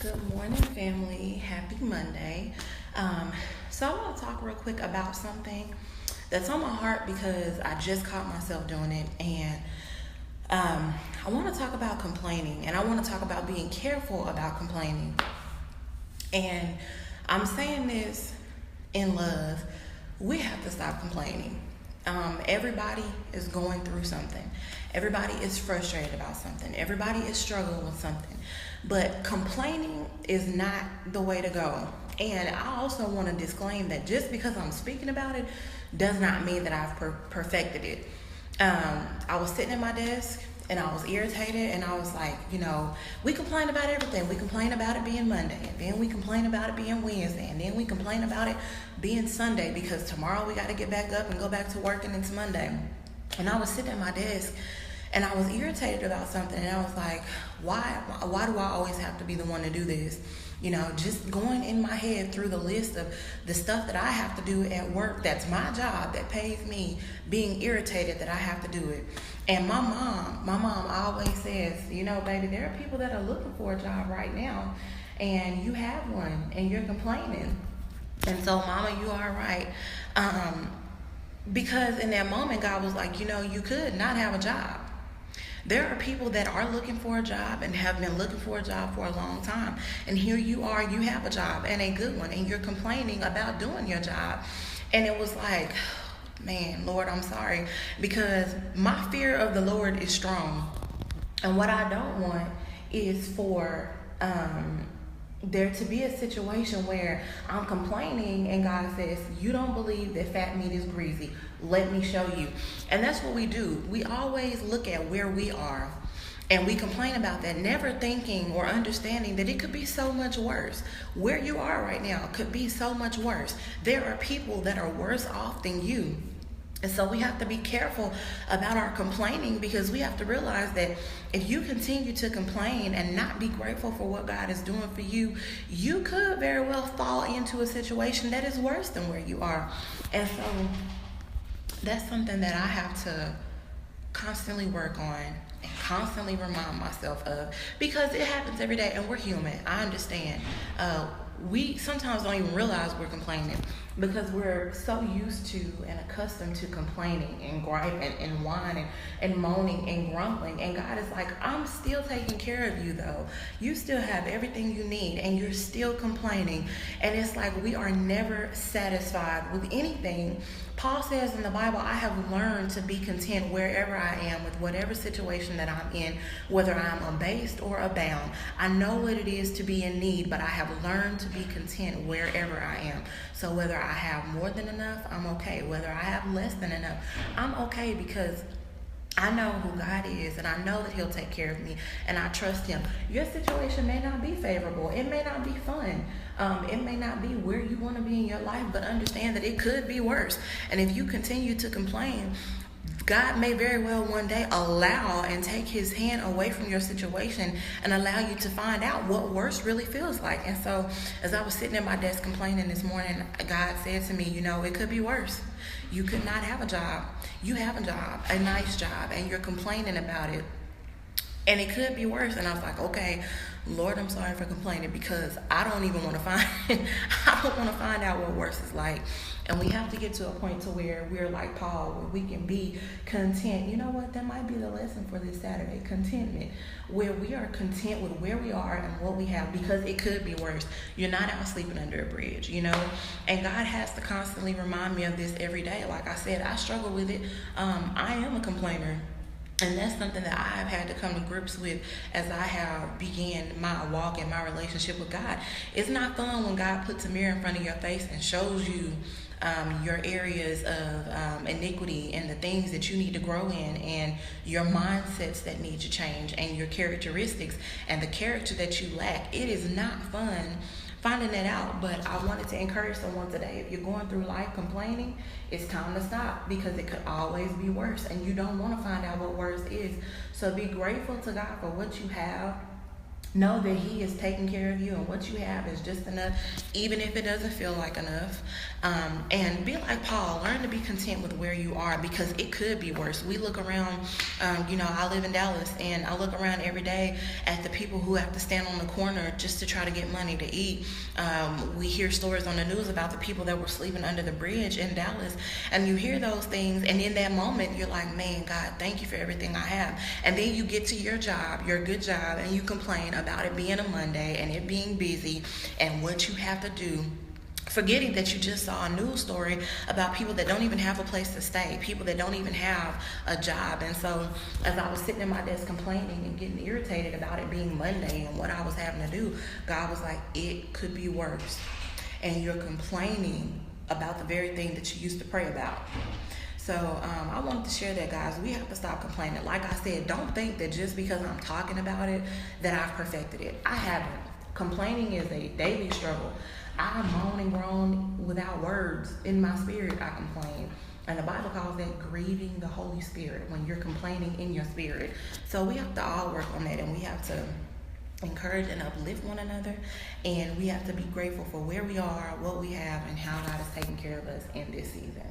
Good morning, family. Happy Monday. So I want to talk real quick about something that's on my heart because I just caught myself doing it, and I want to talk about complaining, and I want to talk about being careful about complaining. And I'm saying this in love. We have to stop complaining. Everybody is going through something. Everybody is frustrated about something. Everybody is struggling with something. But complaining is not the way to go. And I also want to disclaim that just because I'm speaking about it does not mean that I've perfected it. I was sitting at my desk and I was irritated, and I was like, we complain about everything. We complain about it being Monday, and then we complain about it being Wednesday, and then we complain about it being Sunday because tomorrow we got to get back up and go back to work and it's Monday. And I was sitting at my desk and I was irritated about something, and I was like, why do I always have to be the one to do this? Just going in my head through the list of the stuff that I have to do at work, that's my job, that pays me, being irritated that I have to do it. And my mom always says, baby, there are people that are looking for a job right now, and you have one, and you're complaining. And so, Mama, you are right. Because in that moment, God was like, you could not have a job. There are people that are looking for a job and have been looking for a job for a long time. And here you are, you have a job, and a good one, and you're complaining about doing your job. And it was like, man, Lord, I'm sorry, because my fear of the Lord is strong. And what I don't want is for there to be a situation where I'm complaining and God says, you don't believe that fat meat is greasy. Let me show you. And that's what we do. We always look at where we are and we complain about that, never thinking or understanding that it could be so much worse. Where you are right now could be so much worse. There are people that are worse off than you. And so we have to be careful about our complaining, because we have to realize that if you continue to complain and not be grateful for what God is doing for you, you could very well fall into a situation that is worse than where you are. And so that's something that I have to constantly work on and constantly remind myself of, because it happens every day and we're human. I understand. We sometimes don't even realize we're complaining because we're so used to and accustomed to complaining and griping and whining and moaning and grumbling. And God is like, I'm still taking care of you though. You still have everything you need and you're still complaining. And it's like we are never satisfied with anything. Paul says in the Bible, I have learned to be content wherever I am, with whatever situation that I'm in, whether I'm abased or abound. I know what it is to be in need, but I have learned to be content wherever I am. So whether I have more than enough, I'm okay. Whether I have less than enough, I'm okay, because I know who God is, and I know that He'll take care of me, and I trust Him. Your situation may not be favorable. It may not be fun. It may not be where you want to be in your life, but understand that it could be worse. And if you continue to complain, God may very well one day allow and take His hand away from your situation and allow you to find out what worse really feels like. And so as I was sitting at my desk complaining this morning, God said to me, it could be worse. You could not have a job. You have a job, a nice job, and you're complaining about it. And it could be worse. And I was like, okay, Lord, I'm sorry for complaining, because I don't even want to find out what worse is like. And we have to get to a point to where we're like Paul, where we can be content. You know what? That might be the lesson for this Saturday, contentment, where we are content with where we are and what we have, because it could be worse. You're not out sleeping under a bridge, And God has to constantly remind me of this every day. Like I said, I struggle with it. I am a complainer. And that's something that I've had to come to grips with as I have began my walk and my relationship with God. It's not fun when God puts a mirror in front of your face and shows you your areas of iniquity and the things that you need to grow in, and your mindsets that need to change, and your characteristics and the character that you lack. It is not fun finding that out, but I wanted to encourage someone today. If you're going through life complaining, it's time to stop, because it could always be worse, and you don't want to find out what worse is. So be grateful to God for what you have. Know that he is taking care of you, and what you have is just enough, even if it doesn't feel like enough. And be like Paul, learn to be content with where you are, because it could be worse. We look around, I live in Dallas, and I look around every day at the people who have to stand on the corner just to try to get money to eat. We hear stories on the news about the people that were sleeping under the bridge in Dallas, and you hear those things, and in that moment you're like, man, God, thank you for everything I have. And then you get to your job, your good job, and you complain about it being a Monday and it being busy and what you have to do, forgetting that you just saw a news story about people that don't even have a place to stay, people that don't even have a job. And so as I was sitting at my desk complaining and getting irritated about it being Monday and what I was having to do, God was like, it could be worse. And you're complaining about the very thing that you used to pray about. So I wanted to share that, guys. We have to stop complaining. Like I said, don't think that just because I'm talking about it that I've perfected it. I haven't. Complaining is a daily struggle. I moan and groan without words. In my spirit, I complain. And the Bible calls that grieving the Holy Spirit, when you're complaining in your spirit. So we have to all work on that, and we have to encourage and uplift one another, and we have to be grateful for where we are, what we have, and how God is taking care of us in this season.